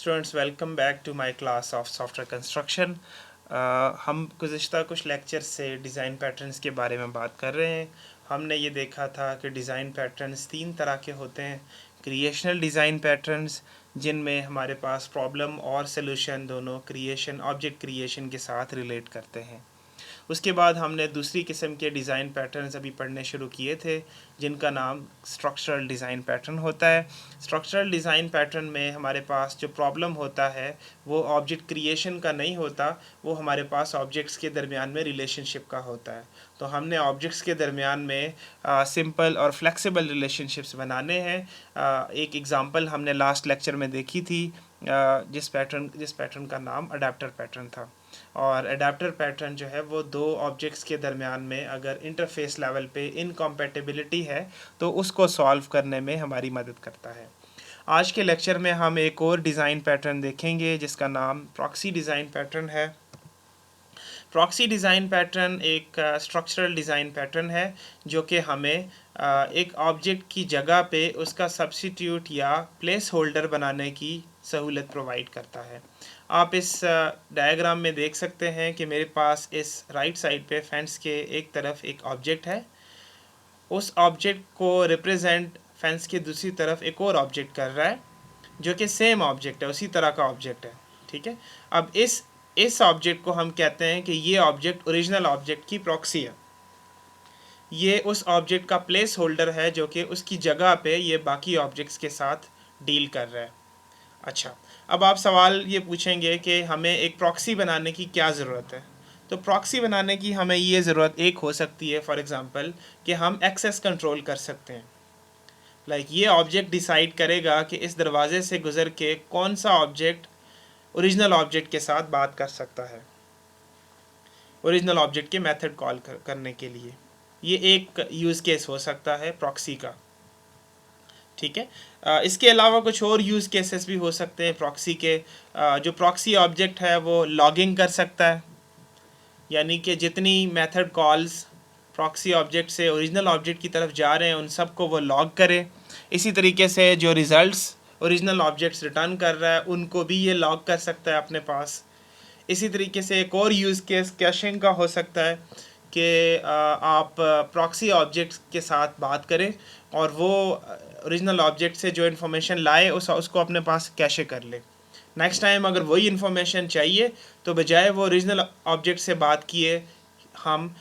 Students, welcome back to my class of software construction. हम गुज़िश्ता कुछ लेक्चर से डिज़ाइन पैटर्न्स के बारे में बात कर रहे हैं। हमने ये देखा था कि डिज़ाइन पैटर्न्स तीन तरह के होते हैं। क्रिएशनल डिज़ाइन पैटर्न्स, जिनमें हमारे पास प्रॉब्लम और सलूशन दोनों क्रिएशन ऑब्जेक्ट क्रिएशन के साथ रिलेट करते हैं। उसके बाद हमने दूसरी किस्म के डिज़ाइन पैटर्न्स अभी पढ़ने शुरू किए थे, जिनका नाम स्ट्रक्चरल डिज़ाइन पैटर्न होता है। स्ट्रक्चरल डिज़ाइन पैटर्न में हमारे पास जो प्रॉब्लम होता है वो ऑब्जेक्ट क्रिएशन का नहीं होता, वो हमारे पास ऑब्जेक्ट्स के दरमियान में रिलेशनशिप का होता है। तो हमने ऑब्जेक्ट्स के दरमियान में सिंपल और फ्लेक्सिबल रिलेशनशिप्स बनाने हैं। एक एग्ज़ाम्पल हमने लास्ट लेक्चर में देखी थी, जिस पैटर्न का नाम अडेप्टर पैटर्न था। और अडेप्टर पैटर्न जो है वो दो ऑब्जेक्ट्स के दरमियान में अगर इंटरफेस लेवल पे इनकम्पैटिबिलिटी है तो उसको सॉल्व करने में हमारी मदद करता है। आज के लेक्चर में हम एक और डिज़ाइन पैटर्न देखेंगे जिसका नाम प्रॉक्सी डिज़ाइन पैटर्न है। प्रॉक्सी डिज़ाइन पैटर्न एक स्ट्रक्चरल डिज़ाइन पैटर्न है जो कि हमें एक ऑब्जेक्ट की जगह पे उसका सब्स्टिट्यूट या प्लेस होल्डर बनाने की सहूलत प्रोवाइड करता है। आप इस डायग्राम में देख सकते हैं कि मेरे पास इस राइट साइड पे फेंस के एक तरफ एक ऑब्जेक्ट है। उस ऑब्जेक्ट को रिप्रेजेंट फेंस के दूसरी तरफ एक और ऑब्जेक्ट कर रहा है जो कि सेम ऑब्जेक्ट है, उसी तरह का ऑब्जेक्ट है। ठीक है, अब इस ऑब्जेक्ट को हम कहते हैं कि ये ऑब्जेक्ट ओरिजिनल ऑब्जेक्ट की प्रॉक्सी है। ये उस ऑब्जेक्ट का प्लेस होल्डर है जो कि उसकी जगह पे ये बाकी ऑब्जेक्ट्स के साथ डील कर रहा है। अच्छा, अब आप सवाल ये पूछेंगे कि हमें एक प्रॉक्सी बनाने की क्या ज़रूरत है। तो प्रॉक्सी बनाने की हमें ये ज़रूरत एक हो सकती है, फॉर एग्ज़ाम्पल, कि हम एक्सेस कंट्रोल कर सकते हैं। ये ऑब्जेक्ट डिसाइड करेगा कि इस दरवाज़े से गुज़र के कौन सा ऑब्जेक्ट ओरिजिनल ऑब्जेक्ट के साथ बात कर सकता है, ओरिजिनल ऑब्जेक्ट के मेथड कॉल करने के लिए। ये एक यूज़ केस हो सकता है प्रॉक्सी का। ठीक है, इसके अलावा कुछ और यूज़ केसेस भी हो सकते हैं प्रॉक्सी के। जो प्रॉक्सी ऑब्जेक्ट है वो लॉगिंग कर सकता है, यानी कि जितनी मेथड कॉल्स प्रॉक्सी ऑब्जेक्ट से ओरिजिनल ऑब्जेक्ट की तरफ जा रहे हैं उन सब को वो लॉग करे। इसी तरीके से जो रिज़ल्ट्स ओरिजिनल ऑब्जेक्ट्स रिटर्न कर रहा है उनको भी ये लॉग कर सकता है अपने पास। इसी तरीके से एक और यूज़ केस कैशिंग का हो सकता है कि आप प्रॉक्सी ऑब्जेक्ट्स के साथ बात करें और वो ओरिजिनल ऑब्जेक्ट से जो इन्फॉर्मेशन लाए उसको अपने पास कैशे कर ले। नेक्स्ट टाइम अगर वही इन्फॉर्मेशन चाहिए तो बजाय वो ओरिजिनल ऑब्जेक्ट से बात किए हम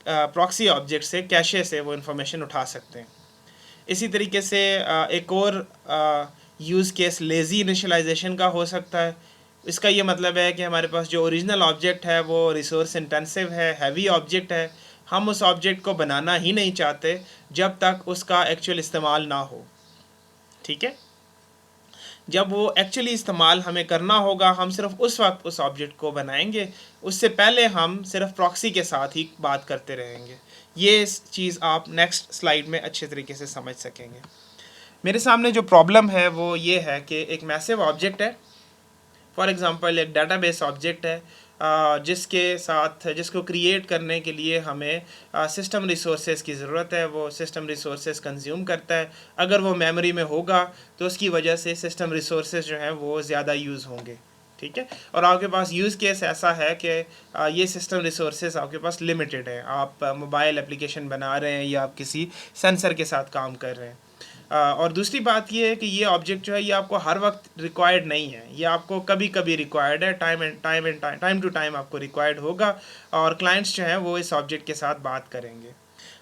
प्रॉक्सी ऑब्जेक्ट से कैशे से वो इन्फॉर्मेशन उठा सकते हैं। इसी तरीके से एक और यूज़ केस लेज़ी इनिशियलाइजेशन का हो सकता है। इसका ये मतलब है कि हमारे पास जो ओरिजिनल ऑब्जेक्ट है वो रिसोर्स इंटेंसिव है, हैवी ऑब्जेक्ट है। हम उस ऑब्जेक्ट को बनाना ही नहीं चाहते जब तक उसका एक्चुअल इस्तेमाल ना हो। ठीक है, जब वो एक्चुअली इस्तेमाल हमें करना होगा हम सिर्फ उस वक्त उस ऑब्जेक्ट को बनाएंगे, उससे पहले हम सिर्फ प्रॉक्सी के साथ ही बात करते रहेंगे। ये चीज़ आप नेक्स्ट स्लाइड में अच्छे तरीके से समझ सकेंगे। मेरे सामने जो प्रॉब्लम है वो ये है कि एक मैसिव ऑब्जेक्ट है, फॉर एग्ज़ाम्पल एक डाटाबेस ऑब्जेक्ट है, जिसको क्रिएट करने के लिए हमें सिस्टम रिसोर्सेज की ज़रूरत है। वो सिस्टम रिसोर्सेज कंज्यूम करता है। अगर वो मेमोरी में होगा तो उसकी वजह से सिस्टम रिसोर्सेज जो हैं वो ज़्यादा यूज़ होंगे। ठीक है, और आपके पास यूज़ केस ऐसा है कि ये सिस्टम रिसोर्सेज आपके पास लिमिटेड है। आप मोबाइल एप्लीकेशन बना रहे हैं या आप किसी सेंसर के साथ काम कर रहे हैं। और दूसरी बात ये है कि ये ऑब्जेक्ट जो है ये आपको हर वक्त रिक्वायर्ड नहीं है, ये आपको कभी कभी रिक्वायर्ड है, टाइम टू टाइम आपको रिक्वायर्ड होगा और क्लाइंट्स जो हैं वो इस ऑब्जेक्ट के साथ बात करेंगे।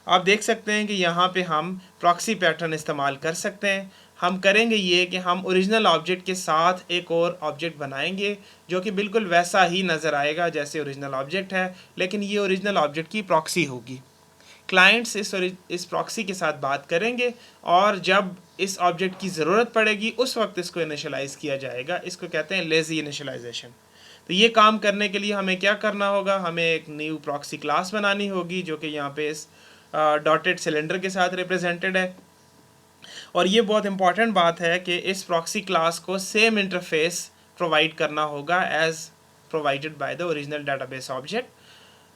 आप देख सकते हैं कि यहाँ पे हम प्रॉक्सी पैटर्न इस्तेमाल कर सकते हैं। हम करेंगे ये कि हम ओरिजिनल ऑब्जेक्ट के साथ एक और ऑब्जेक्ट बनाएंगे जो कि बिल्कुल वैसा ही नज़र आएगा जैसे ओरिजिनल ऑब्जेक्ट है, लेकिन ये ओरिजिनल ऑब्जेक्ट की प्रॉक्सी होगी। क्लाइंट्स इस प्रॉक्सी के साथ बात करेंगे और जब इस ऑब्जेक्ट की ज़रूरत पड़ेगी उस वक्त इसको इनिशियलाइज़ किया जाएगा। इसको कहते हैं लेज़ी इनिशियलाइजेशन। तो ये काम करने के लिए हमें क्या करना होगा, हमें एक न्यू प्रॉक्सी क्लास बनानी होगी जो कि यहाँ पे इस डॉटेड सिलेंडर के साथ रिप्रेजेंटेड है। और ये बहुत इंपॉर्टेंट बात है कि इस प्रॉक्सी क्लास को सेम इंटरफेस प्रोवाइड करना होगा as provided by the original database object,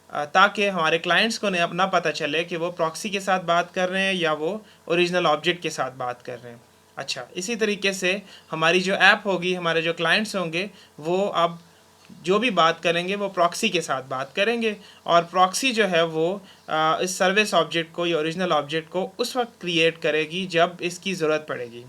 ताकि हमारे क्लाइंट्स को अपना पता चले कि वो प्रॉक्सी के साथ बात कर रहे हैं या वो ओरिजिनल ऑब्जेक्ट के साथ बात कर रहे हैं। अच्छा, इसी तरीके से हमारी जो ऐप होगी, हमारे जो क्लाइंट्स होंगे, वो अब जो भी बात करेंगे वो प्रॉक्सी के साथ बात करेंगे, और प्रॉक्सी जो है वो इस सर्विस ऑब्जेक्ट को या ओरिजिनल ऑब्जेक्ट को उस वक्त क्रिएट करेगी जब इसकी ज़रूरत पड़ेगी।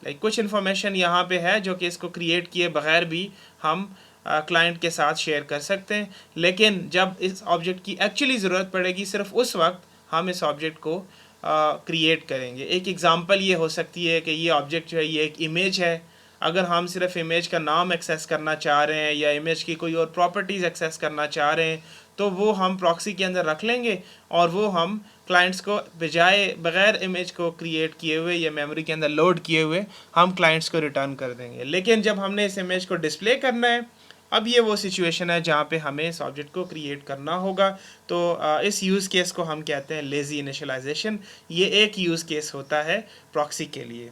लाइक कुछ इन्फॉर्मेशन यहाँ पे है जो कि इसको क्रिएट किए बगैर भी हम क्लाइंट के साथ शेयर कर सकते हैं, लेकिन जब इस ऑब्जेक्ट की एक्चुअली ज़रूरत पड़ेगी सिर्फ उस वक्त हम इस ऑब्जेक्ट को क्रिएट करेंगे। एक एग्ज़ाम्पल ये हो सकती है कि ये ऑब्जेक्ट जो है ये एक इमेज है। अगर हम सिर्फ इमेज का नाम एक्सेस करना चाह रहे हैं या इमेज की कोई और प्रॉपर्टीज़ एक्सेस करना चाह रहे हैं तो वो हम प्रॉक्सी के अंदर रख लेंगे, और वो हम क्लाइंट्स को बजाय बग़ैर इमेज को क्रिएट किए हुए या मेमोरी के अंदर लोड किए हुए हम क्लाइंट्स को रिटर्न कर देंगे। लेकिन जब हमने इस इमेज को डिस्प्ले करना है, अब ये वो सिचुएशन है जहाँ पे हमें इस ऑब्जेक्ट को क्रिएट करना होगा। तो इस यूज़ केस को हम कहते हैं लेज़ी इनिशियलाइजेशन। ये एक यूज़ केस होता है प्रॉक्सी के लिए।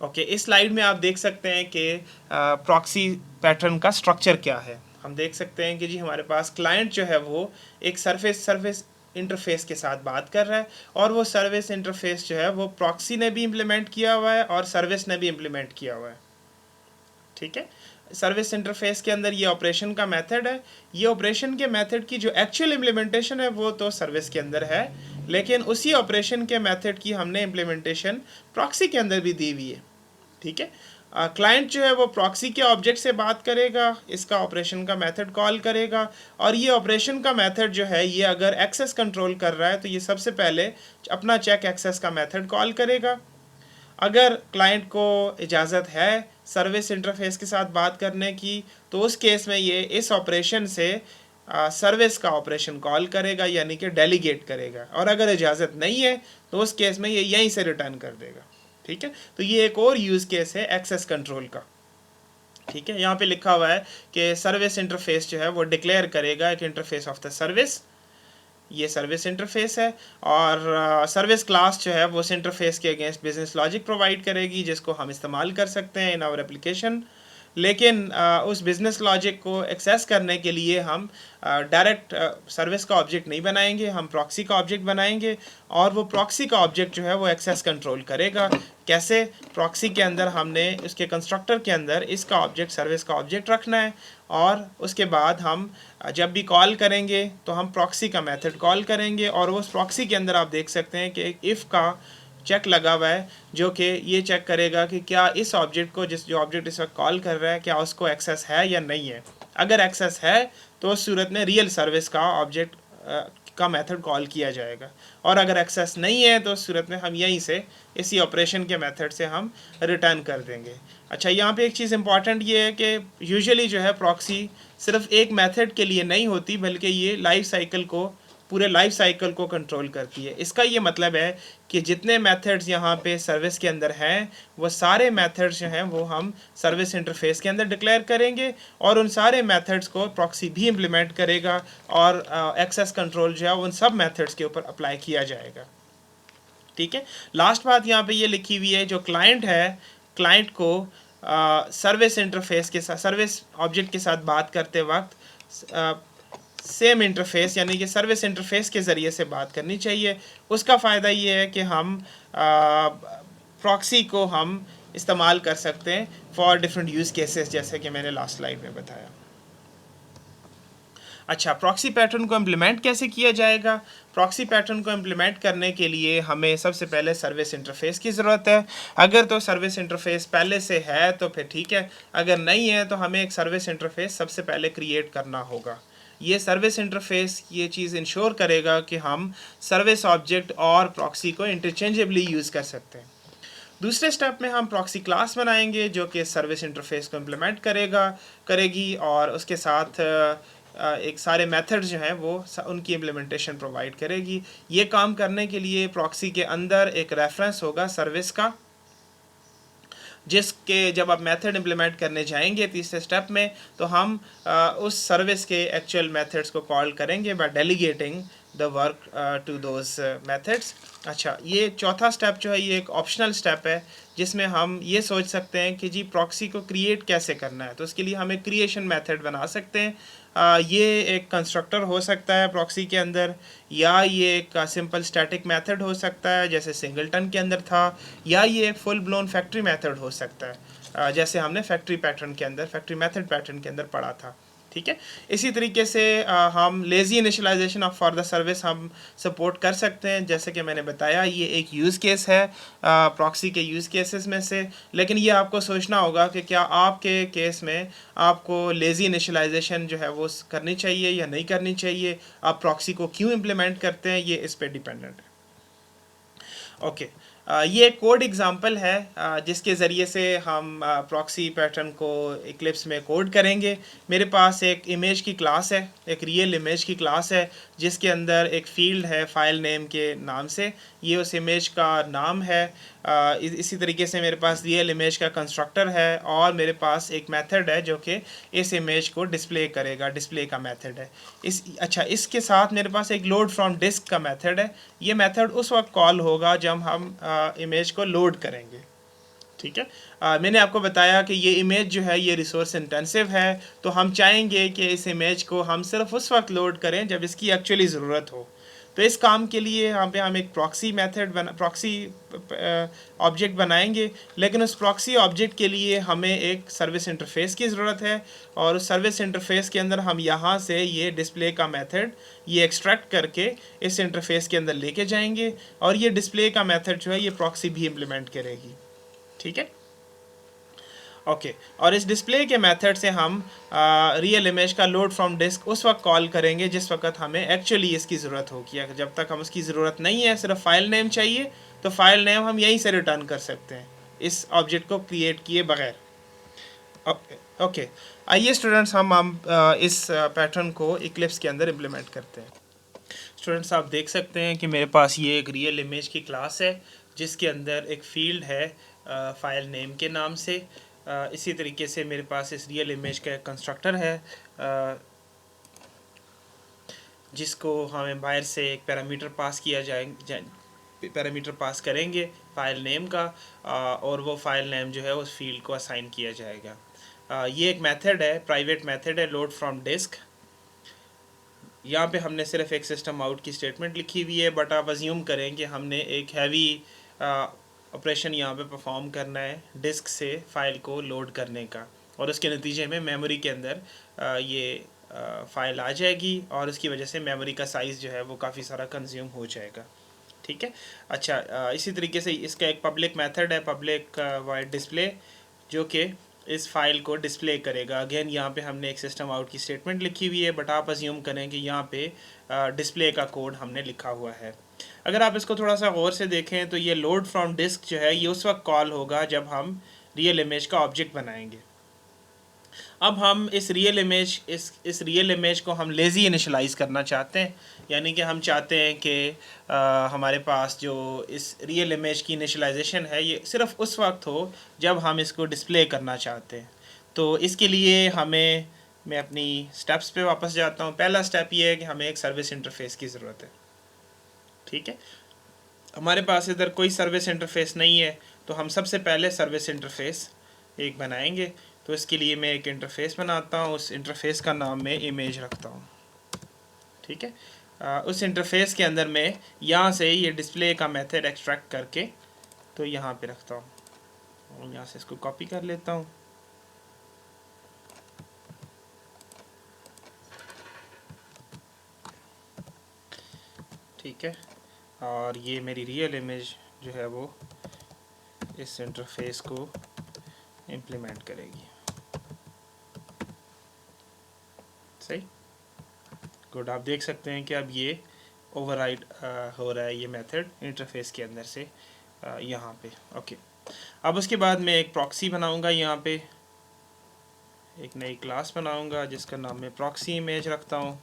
ओके, इस स्लाइड में आप देख सकते हैं कि प्रॉक्सी पैटर्न का स्ट्रक्चर क्या है। हम देख सकते हैं कि जी हमारे पास क्लाइंट जो है वो एक सर्विस इंटरफेस के साथ बात कर रहा है, और वो सर्विस इंटरफेस जो है वो प्रॉक्सी ने भी इम्प्लीमेंट किया हुआ है और सर्विस ने भी इम्प्लीमेंट किया हुआ है। ठीक है, सर्विस इंटरफेस के अंदर ये ऑपरेशन का मेथड है। ये ऑपरेशन के मेथड की जो एक्चुअल इम्प्लीमेंटेशन है वो तो सर्विस के अंदर है, लेकिन उसी ऑपरेशन के मेथड की हमने इम्प्लीमेंटेशन प्रॉक्सी के अंदर भी दी हुई है। ठीक है, क्लाइंट जो है वो प्रॉक्सी के ऑब्जेक्ट से बात करेगा, इसका ऑपरेशन का मेथड कॉल करेगा, और ये ऑपरेशन का मेथड जो है ये अगर एक्सेस कंट्रोल कर रहा है तो ये सबसे पहले अपना चेक एक्सेस का मेथड कॉल करेगा। अगर क्लाइंट को इजाज़त है सर्विस इंटरफेस के साथ बात करने की तो उस केस में ये इस ऑपरेशन से सर्विस का ऑपरेशन कॉल करेगा, यानी कि डेलीगेट करेगा, और अगर इजाज़त नहीं है तो उस केस में ये यहीं से रिटर्न कर देगा। ठीक है, तो ये एक और यूज़ केस है एक्सेस कंट्रोल का। ठीक है, यहाँ पे लिखा हुआ है कि सर्विस इंटरफेस जो है वो डिक्लेयर करेगा एक इंटरफेस ऑफ द सर्विस, ये सर्विस इंटरफेस है, और सर्विस क्लास जो है वो उस इंटरफेस के अगेंस्ट बिजनेस लॉजिक प्रोवाइड करेगी जिसको हम इस्तेमाल कर सकते हैं इन आवर एप्लीकेशन। लेकिन उस बिज़नेस लॉजिक को एक्सेस करने के लिए हम डायरेक्ट सर्विस का ऑब्जेक्ट नहीं बनाएंगे, हम प्रॉक्सी का ऑब्जेक्ट बनाएंगे, और वो प्रॉक्सी का ऑब्जेक्ट जो है वो एक्सेस कंट्रोल करेगा। कैसे? प्रॉक्सी के अंदर हमने उसके कंस्ट्रक्टर के अंदर इसका ऑब्जेक्ट सर्विस का ऑब्जेक्ट रखना है, और उसके बाद हम जब भी कॉल करेंगे तो हम प्रॉक्सी का मेथड कॉल करेंगे, और उस प्रॉक्सी के अंदर आप देख सकते हैं कि एक इफ़ का चेक लगा हुआ है जो कि ये चेक करेगा कि क्या इस ऑब्जेक्ट को जो ऑब्जेक्ट इस वक्त कॉल कर रहा है क्या उसको एक्सेस है या नहीं है। अगर एक्सेस है तो उस सूरत में रियल सर्विस का ऑब्जेक्ट का मेथड कॉल किया जाएगा, और अगर एक्सेस नहीं है तो उस सूरत में हम यहीं से इसी ऑपरेशन के मेथड से हम रिटर्न कर देंगे। अच्छा, यहाँ पे एक चीज़ इंपॉर्टेंट ये है कि यूजुअली जो है प्रॉक्सी सिर्फ एक मेथड के लिए नहीं होती, बल्कि ये लाइफ साइकिल को, पूरे लाइफ साइकिल को कंट्रोल करती है। इसका ये मतलब है कि जितने मेथड्स यहाँ पे सर्विस के अंदर हैं वो सारे मेथड्स जो हैं वो हम सर्विस इंटरफेस के अंदर डिक्लेयर करेंगे, और उन सारे मेथड्स को प्रॉक्सी भी इम्प्लीमेंट करेगा, और एक्सेस कंट्रोल जो है उन सब मेथड्स के ऊपर अप्लाई किया जाएगा। ठीक है, लास्ट बात यहाँ पे ये लिखी हुई है, जो क्लाइंट है, क्लाइंट को सर्विस इंटरफेस के साथ, सर्विस ऑब्जेक्ट के साथ बात करते वक्त सेम इंटरफेस यानी कि सर्विस इंटरफेस के ज़रिए से बात करनी चाहिए। उसका फ़ायदा ये है कि हम प्रॉक्सी को हम इस्तेमाल कर सकते हैं फॉर डिफरेंट यूज़ केसेस, जैसे कि मैंने लास्ट स्लाइड में बताया। अच्छा, प्रॉक्सी पैटर्न को इम्प्लीमेंट कैसे किया जाएगा? प्रॉक्सी पैटर्न को इम्प्लीमेंट करने के लिए हमें सबसे पहले सर्विस इंटरफेस की ज़रूरत है। अगर तो सर्विस इंटरफेस पहले से है तो फिर ठीक है, अगर नहीं है तो हमें एक सर्विस इंटरफेस सबसे पहले क्रिएट करना होगा। ये सर्विस इंटरफेस ये चीज़ इंश्योर करेगा कि हम सर्विस ऑब्जेक्ट और प्रॉक्सी को इंटरचेंजेबली यूज़ कर सकते हैं। दूसरे स्टेप में हम प्रॉक्सी क्लास बनाएंगे जो कि सर्विस इंटरफेस को इम्प्लीमेंट करेगी, और उसके साथ एक सारे मेथड्स जो हैं वो उनकी इम्प्लीमेंटेशन प्रोवाइड करेगी। ये काम करने के लिए प्रॉक्सी के अंदर एक रेफरेंस होगा सर्विस का, जिसके जब आप मेथड इम्प्लीमेंट करने जाएंगे तीसरे स्टेप में तो हम उस सर्विस के एक्चुअल मेथड्स को कॉल करेंगे by delegating the work to those methods. अच्छा, ये चौथा स्टेप जो है ये एक ऑप्शनल स्टेप है जिसमें हम ये सोच सकते हैं कि जी प्रॉक्सी को क्रिएट कैसे करना है। तो उसके लिए हम एक क्रिएशन मेथड बना सकते हैं। ये एक कंस्ट्रक्टर हो सकता है प्रॉक्सी के अंदर, या ये एक सिंपल स्टैटिक मेथड हो सकता है जैसे सिंगलटन के अंदर था, या ये एक फुल ब्लोन फैक्ट्री मेथड हो सकता है जैसे हमने फैक्ट्री पैटर्न के अंदर, फैक्ट्री मेथड पैटर्न के अंदर पढ़ा था। ठीक है। इसी तरीके से हम lazy initialization of for the service हम सपोर्ट कर सकते हैं। जैसे कि मैंने बताया ये एक यूज़ केस है प्रॉक्सी के यूज़ केसेस में से, लेकिन ये आपको सोचना होगा कि क्या आपके केस में आपको लेज़ी इनिशियलाइजेशन जो है वो करनी चाहिए या नहीं करनी चाहिए, आप प्रॉक्सी को क्यों इम्प्लीमेंट करते हैं, ये इस पर डिपेंडेंट है। ओके। ये एक कोड एग्जांपल है जिसके ज़रिए से हम प्रॉक्सी पैटर्न को इक्लिप्स में कोड करेंगे। मेरे पास एक इमेज की क्लास है, एक रियल इमेज की क्लास है जिसके अंदर एक फील्ड है फाइल नेम के नाम से, ये उस इमेज का नाम है। इसी तरीके से मेरे पास रियल इमेज का कंस्ट्रक्टर है और मेरे पास एक मेथड है जो कि इस इमेज को डिस्प्ले करेगा, डिस्प्ले का मेथड है। इसके साथ मेरे पास एक लोड फ्रॉम डिस्क का मेथड है। ये मेथड उस वक्त कॉल होगा जब हम इमेज को लोड करेंगे। ठीक है। मैंने आपको बताया कि ये इमेज जो है ये रिसोर्स इंटेंसिव है, तो हम चाहेंगे कि इस इमेज को हम सिर्फ उस वक्त लोड करें जब इसकी एक्चुअली ज़रूरत हो। तो इस काम के लिए यहाँ पे हम एक प्रॉक्सी ऑब्जेक्ट बनाएंगे, लेकिन उस प्रॉक्सी ऑब्जेक्ट के लिए हमें एक सर्विस इंटरफेस की ज़रूरत है, और उस सर्विस इंटरफेस के अंदर हम यहाँ से ये डिस्प्ले का मेथड ये एक्सट्रैक्ट करके इस इंटरफेस के अंदर लेके जाएंगे, और ये डिस्प्ले का मेथड जो है ये प्रॉक्सी भी इम्प्लीमेंट करेगी। ठीक है। ओके। और इस डिस्प्ले के मेथड से हम रियल इमेज का लोड फ्रॉम डिस्क उस वक्त कॉल करेंगे जिस वक्त हमें एक्चुअली इसकी ज़रूरत होगी। जब तक हम उसकी ज़रूरत नहीं है, सिर्फ फाइल नेम चाहिए, तो फाइल नेम हम यहीं से रिटर्न कर सकते हैं इस ऑब्जेक्ट को क्रिएट किए बगैर। ओके। आइए स्टूडेंट्स हम इस पैटर्न को इक्लिप्स के अंदर इम्प्लीमेंट करते हैं। स्टूडेंट्स आप देख सकते हैं कि मेरे पास ये एक रियल इमेज की क्लास है जिसके अंदर एक फील्ड है फाइल नेम के नाम से। इसी तरीके से मेरे पास इस रियल इमेज का एक कंस्ट्रक्टर है जिसको हमें बाहर से एक पैरामीटर पास किया पैरामीटर पास करेंगे फाइल नेम का, और वो फाइल नेम जो है उस फील्ड को असाइन किया जाएगा। ये एक मेथड है, प्राइवेट मेथड है, लोड फ्रॉम डिस्क। यहाँ पे हमने सिर्फ एक सिस्टम आउट की स्टेटमेंट लिखी हुई है, बट आप अज्यूम करें कि हमने एक हैवी ऑपरेशन यहाँ पे परफॉर्म करना है डिस्क से फ़ाइल को लोड करने का, और उसके नतीजे में मेमोरी के अंदर ये फ़ाइल आ जाएगी, और इसकी वजह से मेमोरी का साइज़ जो है वो काफ़ी सारा कंज्यूम हो जाएगा। ठीक है। इसी तरीके से इसका एक पब्लिक मेथड है, पब्लिक वाइड डिस्प्ले, जो कि इस फाइल को डिस्प्ले करेगा। अगेन यहाँ पे हमने एक सिस्टम आउट की स्टेटमेंट लिखी हुई है, बट आप अज्यूम करें कि यहाँ पे डिस्प्ले का कोड हमने लिखा हुआ है। अगर आप इसको थोड़ा सा गौर से देखें तो ये लोड फ्रॉम डिस्क जो है ये उस वक्त कॉल होगा जब हम रियल इमेज का ऑब्जेक्ट बनाएंगे। अब हम इस रियल इमेज को हम लेज़ी इनिशलाइज़ करना चाहते हैं, यानी कि हम चाहते हैं कि हमारे पास जो इस रियल इमेज की इनिशलाइजेशन है ये सिर्फ उस वक्त हो जब हम इसको डिस्प्ले करना चाहते हैं। तो इसके लिए मैं अपनी स्टेप्स पे वापस जाता हूँ। पहला स्टेप ये है कि हमें एक सर्विस इंटरफेस की ज़रूरत है। ठीक है। हमारे पास इधर कोई सर्विस इंटरफेस नहीं है, तो हम सबसे पहले सर्विस इंटरफेस एक बनाएंगे। तो इसके लिए मैं एक इंटरफेस बनाता हूँ, उस इंटरफेस का नाम मैं इमेज रखता हूँ। ठीक है। उस इंटरफेस के अंदर मैं यहाँ से ये डिस्प्ले का मेथड एक्सट्रैक्ट करके तो यहाँ पे रखता हूँ, और यहाँ से इसको कॉपी कर लेता हूँ। ठीक है। और ये मेरी रियल इमेज जो है वो इस इंटरफेस को इम्प्लीमेंट करेगी। सही, गुड। आप देख सकते हैं कि अब ये ओवरराइड हो रहा है ये मेथड इंटरफेस के अंदर से यहाँ पे। ओके। अब उसके बाद मैं एक प्रॉक्सी बनाऊँगा, यहाँ पे एक नई क्लास बनाऊँगा जिसका नाम मैं प्रॉक्सी इमेज रखता हूँ,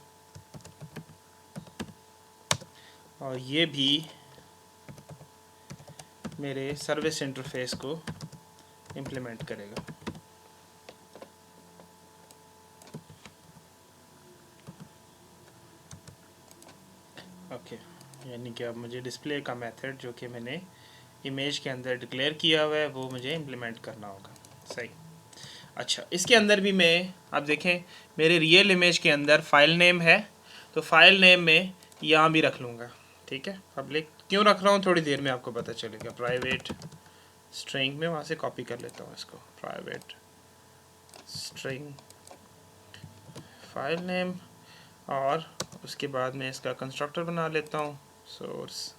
और ये भी मेरे सर्विस इंटरफेस को इम्प्लीमेंट करेगा। ओके। यानी कि अब मुझे डिस्प्ले का मेथड जो कि मैंने इमेज के अंदर डिक्लेयर किया हुआ है वो मुझे इम्प्लीमेंट करना होगा। सही। अच्छा, इसके अंदर भी मैं, आप देखें मेरे रियल इमेज के अंदर फाइल नेम है, तो फाइल नेम में यहाँ भी रख लूँगा। ठीक है, पब्लिक क्यों रख रहा हूँ थोड़ी देर में आपको पता चलेगा। प्राइवेट स्ट्रिंग में वहाँ से कॉपी कर लेता हूँ इसको, प्राइवेट स्ट्रिंग फाइल नेम, और उसके बाद मैं इसका कंस्ट्रक्टर बना लेता हूँ, सोर्स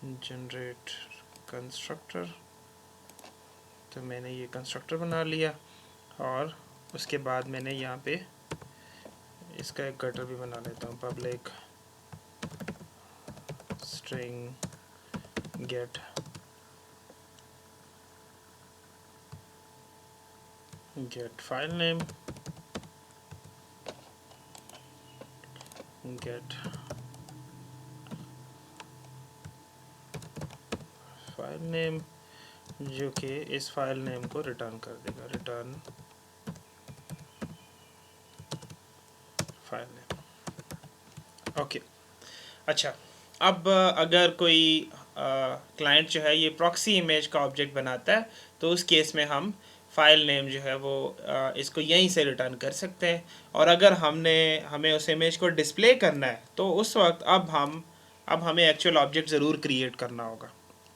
जनरेट कंस्ट्रक्टर। तो मैंने ये कंस्ट्रक्टर बना लिया, और उसके बाद मैंने यहाँ पे इसका एक गटर भी बना लेता हूँ, public string get file name, get file name, जो कि इस फाइल नेम को रिटर्न कर देगा, रिटर्न फाइल नेम। ओके। अच्छा, अब अगर कोई क्लाइंट जो है ये प्रॉक्सी इमेज का ऑब्जेक्ट बनाता है, तो उस केस में हम फाइल नेम जो है वो इसको यहीं से रिटर्न कर सकते हैं। और अगर हमें उस इमेज को डिस्प्ले करना है, तो उस वक्त अब हमें एक्चुअल ऑब्जेक्ट ज़रूर क्रिएट करना होगा।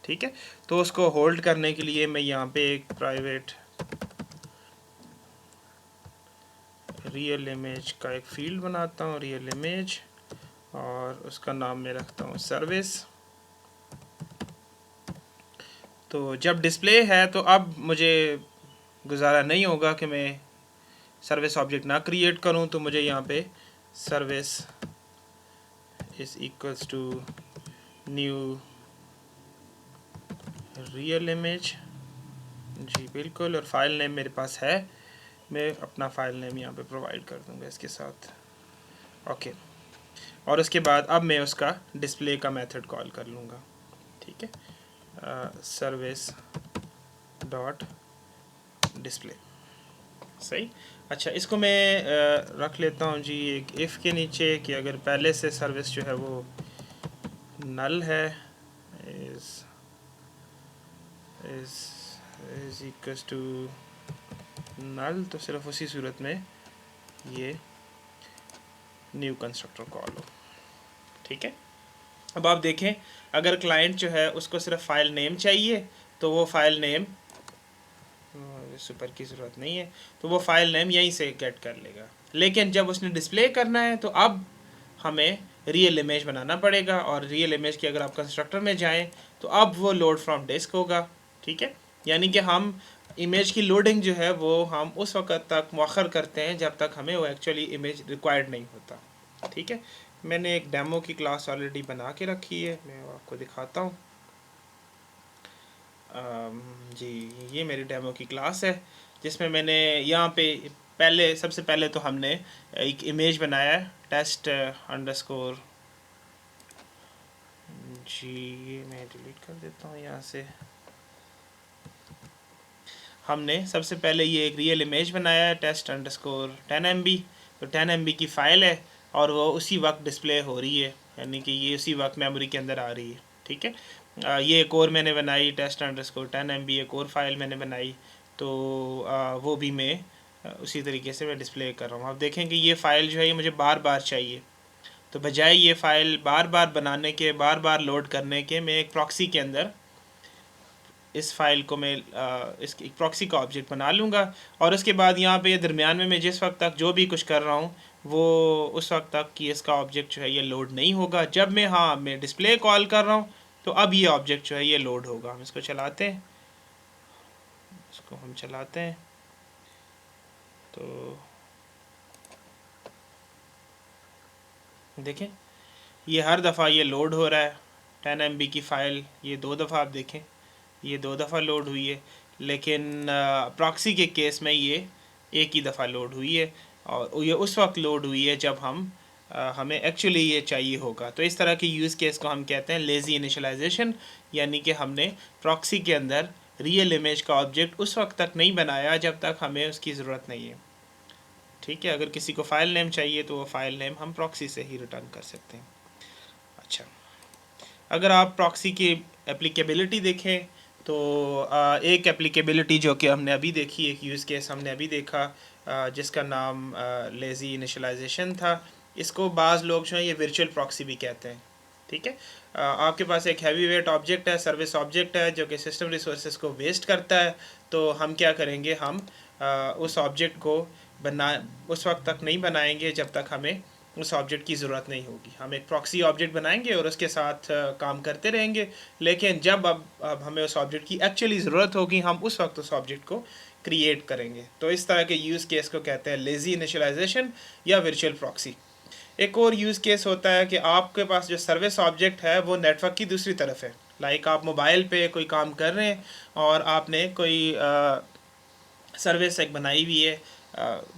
ठीक है, तो उसको होल्ड करने के लिए मैं यहाँ पे एक प्राइवेट रियल इमेज का एक फील्ड बनाता हूँ, रियल इमेज, और उसका नाम मैं रखता हूँ सर्विस। तो जब डिस्प्ले है तो अब मुझे गुजारा नहीं होगा कि मैं सर्विस ऑब्जेक्ट ना क्रिएट करूं, तो मुझे यहाँ पे service is equals to new real image. जी बिल्कुल, और फाइल नेम मेरे पास है, मैं अपना फाइल नेम यहाँ पे प्रोवाइड कर दूँगा इसके साथ। ओके, और उसके बाद अब मैं उसका डिस्प्ले का मेथड कॉल कर लूँगा। ठीक है, सर्विस डॉट डिस्प्ले। सही। अच्छा, इसको मैं रख लेता हूँ जी एक इफ़ के नीचे, कि अगर पहले से सर्विस जो है वो नल है, इज इक्वल्स टू नल, तो सिर्फ उसी सूरत में ये न्यू कंस्ट्रक्टर कॉल हो। ठीक है, अब आप देखें अगर क्लाइंट जो है उसको सिर्फ फाइल नेम चाहिए, तो वो फाइल नेम, सुपर की ज़रूरत नहीं है, तो वो फाइल नेम यहीं से गेट कर लेगा। लेकिन जब उसने डिस्प्ले करना है, तो अब हमें रियल इमेज बनाना पड़ेगा, और रियल इमेज की अगर आप कंस्ट्रक्टर में जाएं, तो अब वो लोड फ्रॉम डिस्क होगा। ठीक है, यानी कि हम इमेज की लोडिंग जो है वो हम उस वक़्त तक मौखर करते हैं जब तक हमें वो एक्चुअली इमेज रिक्वायर्ड नहीं होता। ठीक है, मैंने एक डेमो की क्लास ऑलरेडी बना के रखी है, मैं आपको दिखाता हूँ। जी, ये मेरी डेमो की क्लास है, जिसमें मैंने यहाँ पे सबसे पहले तो हमने एक इमेज बनाया है, टेस्ट अंडरस्कोर, जी ये मैं डिलीट कर देता हूँ यहाँ से। हमने सबसे पहले ये एक रियल इमेज बनाया है, टेस्ट अंडरस्कोर 10 MB, तो 10 MB की फ़ाइल है, और वो उसी वक्त डिस्प्ले हो रही है, यानी कि ये उसी वक्त मेमोरी के अंदर आ रही है। ठीक है, ये एक और मैंने बनाई, टेस्ट अंडरस्कोर 10 MB, एक और फाइल मैंने बनाई, तो वो भी मैं उसी तरीके से मैं डिस्प्ले कर रहा हूँ। आप देखें कि ये फ़ाइल जो है ये मुझे बार बार चाहिए, तो बजाय ये फ़ाइल बार बार बनाने के, बार बार लोड करने के, मैं एक प्रॉक्सी के अंदर इस फाइल को मैं इस प्रॉक्सी का ऑब्जेक्ट बना लूँगा, और उसके बाद यहाँ पे दरमियान में मैं जिस वक्त तक जो भी कुछ कर रहा हूँ वो उस वक्त तक कि इसका ऑब्जेक्ट जो है ये लोड नहीं होगा। जब मैं डिस्प्ले कॉल कर रहा हूँ, तो अब ये ऑब्जेक्ट जो है ये लोड होगा। हम इसको चलाते हैं, तो देखें ये हर दफ़ा ये लोड हो रहा है। 10 MB की फ़ाइल ये 2 दफ़ा, आप देखें ये 2 दफ़ा लोड हुई है, लेकिन प्रॉक्सी के केस में ये एक ही दफ़ा लोड हुई है, और ये उस वक्त लोड हुई है जब हमें एक्चुअली ये चाहिए होगा। तो इस तरह के यूज़ केस को हम कहते हैं लेज़ी इनिशियलाइजेशन, यानी कि हमने प्रॉक्सी के अंदर रियल इमेज का ऑब्जेक्ट उस वक्त तक नहीं बनाया जब तक हमें उसकी ज़रूरत नहीं है। ठीक है, अगर किसी को फ़ाइल नेम चाहिए तो वो फ़ाइल नेम हम प्रॉक्सी से ही रिटर्न कर सकते हैं। अच्छा, अगर आप प्रॉक्सी की एप्लीकेबिलिटी देखें तो एक एप्लीकेबिलिटी जो कि हमने अभी देखी, एक यूज़ केस हमने अभी देखा जिसका नाम लेज़ी इनिशियलाइजेशन था। इसको बाज़ लोग जो हैं ये वर्चुअल प्रॉक्सी भी कहते हैं। ठीक है, आपके पास एक हैवी वेट ऑब्जेक्ट है, सर्विस ऑब्जेक्ट है जो कि सिस्टम रिसोर्सेज को वेस्ट करता है। तो हम क्या करेंगे, हम उस ऑब्जेक्ट को उस वक्त तक नहीं बनाएंगे जब तक हमें उस ऑब्जेक्ट की ज़रूरत नहीं होगी। हम एक प्रॉक्सी ऑब्जेक्ट बनाएंगे और उसके साथ काम करते रहेंगे, लेकिन जब अब हमें उस ऑब्जेक्ट की एक्चुअली ज़रूरत होगी हम उस वक्त उस ऑब्जेक्ट को क्रिएट करेंगे। तो इस तरह के यूज़ केस को कहते हैं लेज़ी इनिशियलाइजेशन या वर्चुअल प्रॉक्सी। एक और यूज़ केस होता है कि आपके पास जो सर्विस ऑब्जेक्ट है वो नेटवर्क की दूसरी तरफ है। लाइक आप मोबाइल पे कोई काम कर रहे हैं और आपने कोई सर्विस एक बनाई हुई है।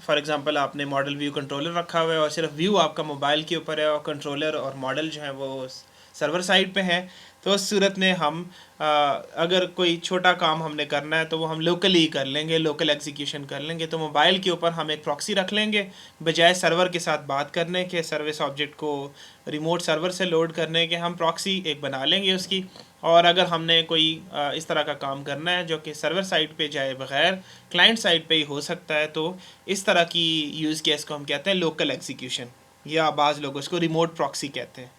फॉर एग्ज़ाम्पल आपने मॉडल व्यू कंट्रोलर रखा हुआ है और सिर्फ व्यू आपका मोबाइल के ऊपर है और कंट्रोलर और मॉडल जो है वो सर्वर साइड पे हैं। तो उस सूरत में हम अगर कोई छोटा काम हमने करना है तो वो हम लोकली ही कर लेंगे, लोकल एग्जीक्यूशन कर लेंगे। तो मोबाइल के ऊपर हम एक प्रॉक्सी रख लेंगे बजाय सर्वर के साथ बात करने के, सर्विस ऑब्जेक्ट को रिमोट सर्वर से लोड करने के हम प्रॉक्सी एक बना लेंगे उसकी। और अगर हमने कोई इस तरह का काम करना है जो कि सर्वर साइड पे जाए बगैर क्लाइंट साइड पे ही हो सकता है, तो इस तरह की यूज़ केस को हम कहते हैं लोकल एग्जीक्यूशन, या बाज़ लोग उसको रिमोट प्रॉक्सी कहते हैं।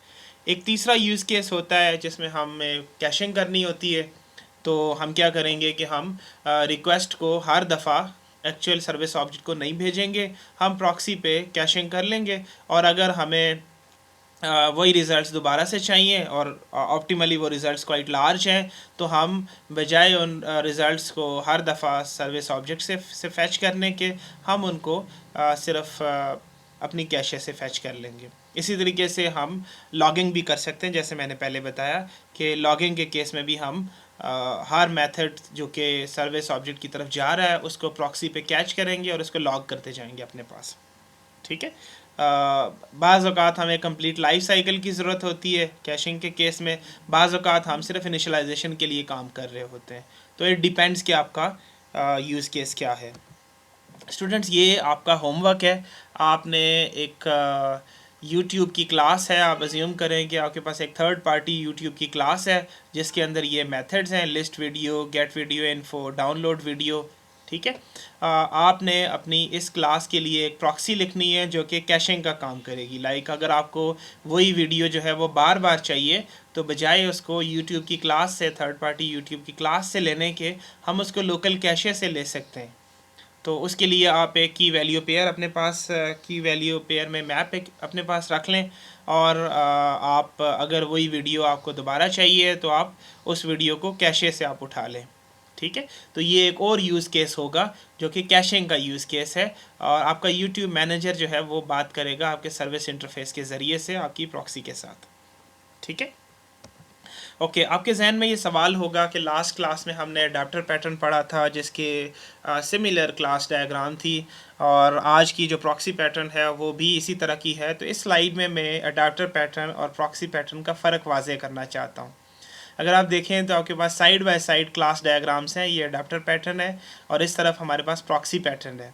एक तीसरा यूज़ केस होता है जिसमें हमें कैशिंग करनी होती है। तो हम क्या करेंगे कि हम रिक्वेस्ट को हर दफ़ा एक्चुअल सर्विस ऑब्जेक्ट को नहीं भेजेंगे, हम प्रॉक्सी पे कैशिंग कर लेंगे। और अगर हमें वही रिज़ल्ट्स दोबारा से चाहिए और ऑप्टिमली वो रिज़ल्ट्स क्वाइट लार्ज हैं, तो हम बजाय उन रिज़ल्ट्स को हर दफ़ा सर्विस ऑब्जेक्ट से फैच करने के, हम उनको सिर्फ अपनी कैशे से फैच कर लेंगे। इसी तरीके से हम लॉगिंग भी कर सकते हैं, जैसे मैंने पहले बताया कि लॉगिंग के केस में भी हम हर मेथड जो कि सर्विस ऑब्जेक्ट की तरफ जा रहा है उसको प्रॉक्सी पे कैच करेंगे और उसको लॉग करते जाएंगे अपने पास। ठीक है, बाज़ औक़ात हमें कंप्लीट लाइफ साइकिल की ज़रूरत होती है कैशिंग के केस में, बाज़ औक़ात हम सिर्फ इनिशियलाइजेशन के लिए काम कर रहे होते हैं। तो इट डिपेंड्स कि आपका यूज़ केस क्या है। स्टूडेंट्स, ये आपका होमवर्क है। आपने एक यूट्यूब की क्लास है, आप अज्यूम करें कि आपके पास एक थर्ड पार्टी यूट्यूब की क्लास है जिसके अंदर ये मेथड्स हैं, list video, gate video info, download video. ठीक है, आपने अपनी इस क्लास के लिए एक प्रॉक्सी लिखनी है जो कि कैशिंग का काम करेगी। लाइक अगर आपको वही वीडियो जो है वो बार बार चाहिए, तो बजाय उसको यूट्यूब की क्लास से, थर्ड पार्टी यूट्यूब की क्लास से लेने के, हम उसको लोकल कैशे से ले सकते हैं। तो उसके लिए आप एक की वैल्यू पेयर अपने पास, की वैल्यू पेयर में मैप एक अपने पास रख लें। और आप अगर वही वीडियो आपको दोबारा चाहिए तो आप उस वीडियो को कैशे से आप उठा लें। ठीक है, तो ये एक और यूज़ केस होगा जो कि कैशिंग का यूज़ केस है। और आपका यूट्यूब मैनेजर जो है वो बात करेगा आपके सर्विस इंटरफेस के ज़रिए से आपकी प्रॉक्सी के साथ। ठीक है, ओके, आपके जहन में ये सवाल होगा कि लास्ट क्लास में हमने अडाप्टर पैटर्न पढ़ा था जिसके सिमिलर क्लास डायग्राम थी, और आज की जो प्रॉक्सी पैटर्न है वो भी इसी तरह की है। तो इस स्लाइड में मैं अडाप्टर पैटर्न और प्रॉक्सी पैटर्न का फ़र्क वाज़े करना चाहता हूँ। अगर आप देखें तो आपके पास side by side class diagrams हैं, ये अडाप्टर पैटर्न है और इस तरफ हमारे पास प्रॉक्सी पैटर्न है।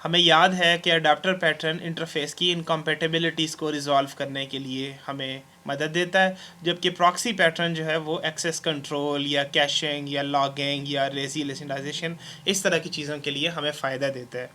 हमें याद है कि अडाप्टर पैटर्न इंटरफेस की इनकम्पेटिबिलिटीज़ को रिजॉल्व करने के लिए हमें मदद देता है, जबकि प्रॉक्सी पैटर्न जो है वो एक्सेस कंट्रोल या कैशिंग या लॉगिंग या लेज़ी इनिशियलाइजेशन, इस तरह की चीज़ों के लिए हमें फ़ायदा देता है।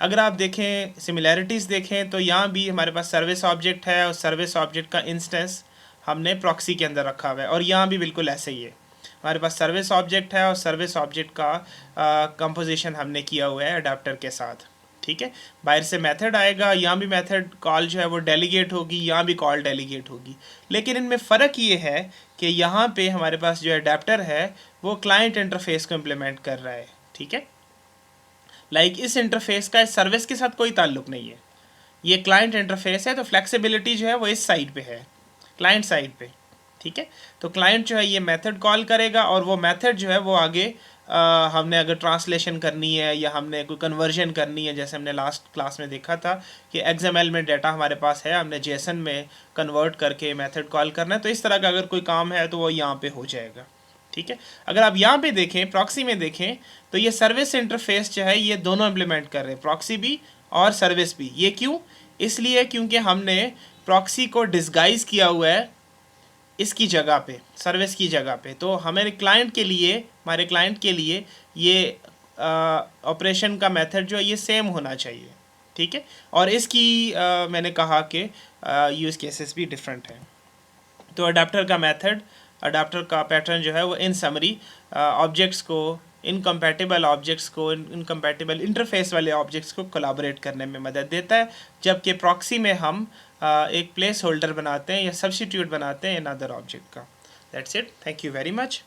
अगर आप देखें, सिमिलैरिटीज़ देखें, तो यहाँ भी हमारे पास सर्विस ऑब्जेक्ट है और सर्विस ऑब्जेक्ट का इंस्टेंस हमने प्रॉक्सी के अंदर रखा हुआ है, और यहाँ भी बिल्कुल ऐसे ही है। हमारे पास सर्विस ऑब्जेक्ट है और सर्विस ऑब्जेक्ट का कंपोजिशन हमने किया हुआ है अडाप्टर के साथ। ठीक है, बाहर से मेथड आएगा, यहाँ भी मेथड कॉल जो है वो डेलीगेट होगी, यहाँ भी कॉल डेलीगेट होगी। लेकिन इनमें फ़र्क ये है कि यहाँ पे हमारे पास जो अडाप्टर है वो क्लाइंट इंटरफेस को इम्प्लीमेंट कर रहा है। ठीक है, लाइक इस इंटरफेस का इस सर्विस के साथ कोई ताल्लुक़ नहीं है, ये क्लाइंट इंटरफेस है। तो फ्लेक्सिबिलिटी जो है वो इस साइड पे है, क्लाइंट साइड पे। ठीक है, तो क्लाइंट जो है ये मेथड कॉल करेगा और वो मेथड जो है वो आगे हमने अगर ट्रांसलेशन करनी है या हमने कोई कन्वर्जन करनी है, जैसे हमने लास्ट क्लास में देखा था कि XML में डाटा हमारे पास है, हमने JSON में कन्वर्ट करके मेथड कॉल करना है, तो इस तरह का अगर कोई काम है तो वो यहाँ पे हो जाएगा। ठीक है, अगर आप यहाँ पे देखें, प्रॉक्सी में देखें, तो ये सर्विस इंटरफेस जो है ये दोनों इम्प्लीमेंट कर रहे हैं, प्रॉक्सी भी और सर्विस भी। ये क्यों? इसलिए क्योंकि हमने प्रॉक्सी को डिस्गाइज किया हुआ है इसकी जगह पे, सर्विस की जगह पे, तो हमारे क्लाइंट के लिए ये ऑपरेशन का मेथड जो है ये सेम होना चाहिए, ठीक है। और इसकी मैंने कहा कि यूज़ केसेस भी डिफरेंट हैं। तो अडाप्टर का पैटर्न जो है वो इन समरी ऑब्जेक्ट्स को, इनकम्पैटिबल ऑब्जेक्ट्स को, इनकम्पैटिबल इंटरफेस वाले ऑब्जेक्ट्स को कोलैबोरेट करने में मदद देता है, जबकि प्रॉक्सी में हम एक प्लेस होल्डर बनाते हैं या सब्स्टिट्यूट बनाते हैं अनदर ऑब्जेक्ट का। That's it, thank you very much.